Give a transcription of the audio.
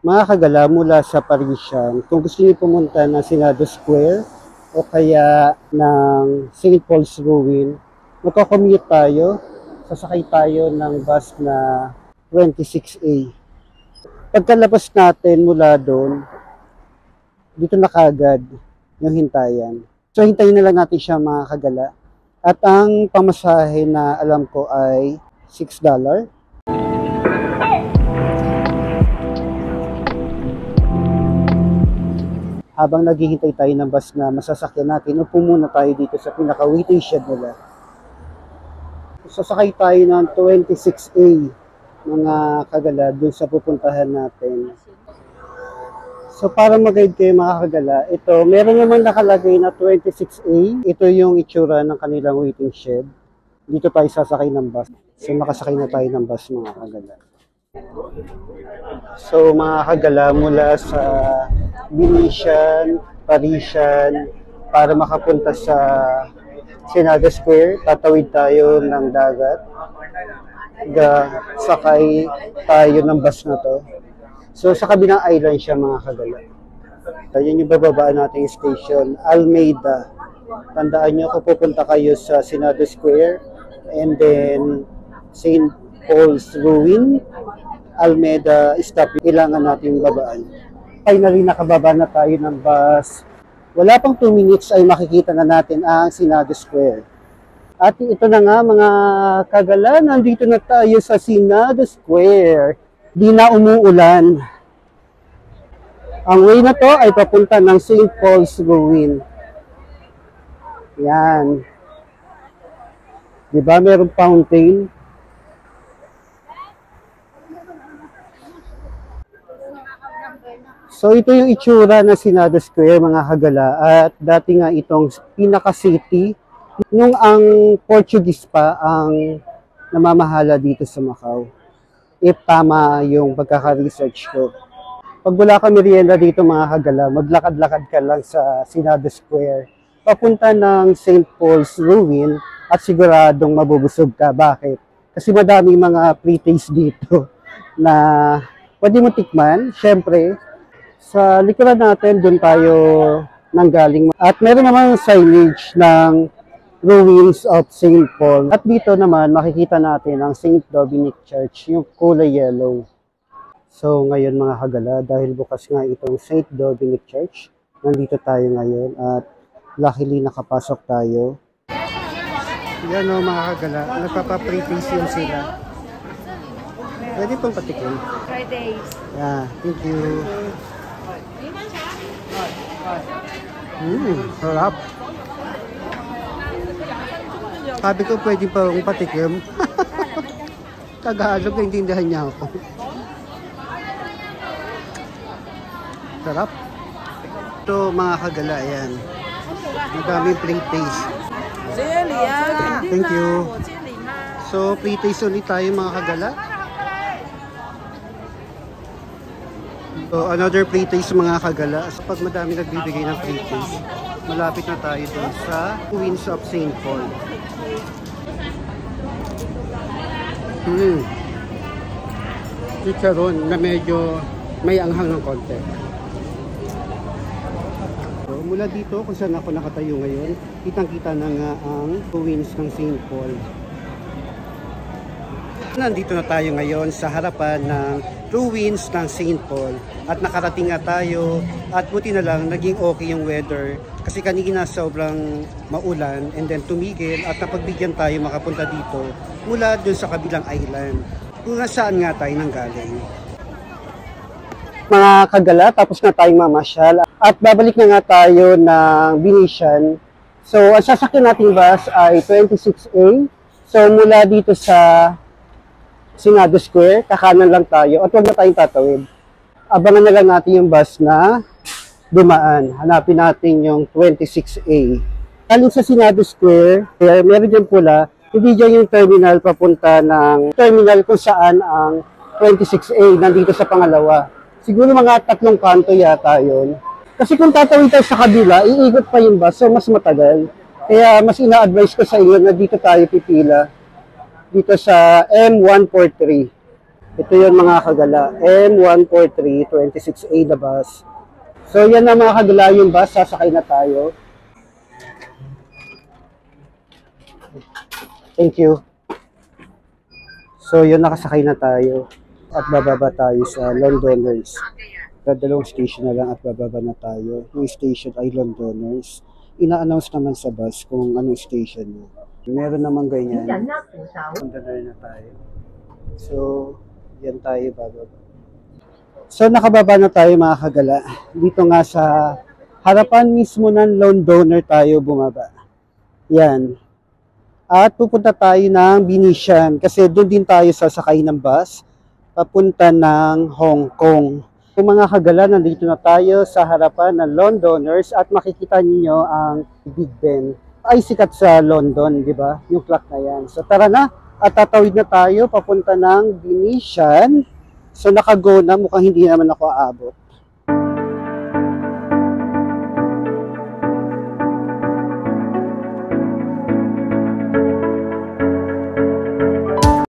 Mga kagala mula sa Parisian, kung gusto niyo pumunta ng Senado Square o kaya ng St. Paul's Ruin, magko-commute tayo, sasakay tayo ng bus na 26A. Pagkalabas natin mula doon, dito na kagad yung hintayan. So hintayin na lang natin siya mga kagala. At ang pamasahe na alam ko ay $6. Habang naghihintay tayo ng bus na masasakyan natin, upo muna tayo dito sa pinaka-waiting shed nila. Sasakay tayo ng 26A, mga kagala, dun sa pupuntahan natin. So para mag-guide kayo mga kagala, ito, meron naman nakalagay na 26A. Ito yung itsura ng kanilang waiting shed. Dito tayo sasakay ng bus. So nakasakay na tayo ng bus mga kagala. So mga kagala, mula sa Venetian, Parisian, para makapunta sa Senado Square, tatawid tayo ng dagat. Sakay tayo ng bus na to. So sa kabilang island siya mga kagala. Yan yung bababaan nating station, Almeida. Tandaan nyo kung pupunta kayo sa Senado Square and then St. Paul's Ruin, Almeida stop, kailangan natin babaan. Finally, nakababa na tayo ng bus. Wala pang 2 minutes ay makikita na natin ang Senado Square. At ito na nga mga kagala, nandito na tayo sa Senado Square. Di na umuulan. Ang way na to ay papunta ng St. Paul's Ruin. Yan. Diba merong fountain? So ito yung itsura ng Senado Square mga kagala, at dati nga itong pinaka-city nung ang Portuguese pa ang namamahala dito sa Macau. If tama yung pagkaka-research ko. Pag wala ka merienda dito mga kagala, maglakad-lakad ka lang sa Senado Square, papunta ng St. Paul's Ruin at siguradong mabubusog ka. Bakit? Kasi madaming mga pre-taste dito na pwede mo tikman. Siyempre, sa likuran natin, doon tayo nanggaling. At meron naman signage ng Ruins of St. Paul. At dito naman, makikita natin ang St. Dominic Church, yung kulay yellow. So ngayon mga kagala, dahil bukas nga itong St. Dominic Church, nandito tayo ngayon at luckily nakapasok tayo. Yan o mga kagala, nagpapa-pre-taste yun sila. Pwede pong patikin. Fridays. Yeah, thank you. Sarap. Sabi ko pwede pa akong patikim. Tagalog, naintindihan niya ako. Sarap. Ito mga kagala, yan. Madaming pre-taste. Thank you. So, pre-taste ulit tayo mga kagala. So, another pre-taste mga kagala. So, pag madami nagbibigay ng pre-taste, malapit na tayo doon sa Ruins of St. Paul. Chicharon na medyo may anghang ng konti. So, mula dito kung saan ako nakatayo ngayon, kitang-kita na nga ang ruins ng St. Paul. Nandito na tayo ngayon sa harapan ng ruins ng St. Paul at nakarating nga tayo at buti na lang naging okay yung weather kasi kanina sobrang maulan and then tumigil at napagbigyan tayo makapunta dito mula dun sa kabilang island kung saan nga tayo nanggaling. Mga kagala, tapos na tayong mamasyal at babalik na nga tayo ng Venetian. So ang sasakyan nating bus ay 26A. So mula dito sa Senado Square, kakanan lang tayo at huwag na tayong tatawid. Abangan na lang natin yung bus na dumaan. Hanapin natin yung 26A. Galing sa Senado Square, meron dyan pula, hindi dyan yung terminal papunta ng terminal kung saan ang 26A nandito sa pangalawa. Siguro mga 3 kanto yata yun. Kasi kung tatawid tayo sa kabila, iikot pa yung bus, so mas matagal. Kaya mas ina-advise ko sa inyo na dito tayo pipila. Dito sa M143. Ito yun mga kagala, M14326A na bus. So yan na mga kagala yung bus, sasakay na tayo. Thank you. So yun, nakasakay na tayo at bababa tayo sa Londoners. Dalawang station na lang at bababa na tayo. Yung station ay Londoners. Ina-announce naman sa bus kung anong station mo. Meron naman ganyan. Londoner na tayo. So, yan tayo bababa. So nakababa na tayo mga kagala. Dito nga sa harapan mismo ng Londoner tayo bumaba. Yan. At pupunta tayo ng Venetian kasi doon din tayo sasakay ng bus papunta ng Hong Kong. Kung mga kagala, nandito na tayo sa harapan ng Londoners at makikita niyo ang Big Ben. Ay sikat sa London, di ba? Yung clock na yan. So tara na at tatawid na tayo papunta ng Venetian. So nakago na, mukhang hindi naman ako aabot.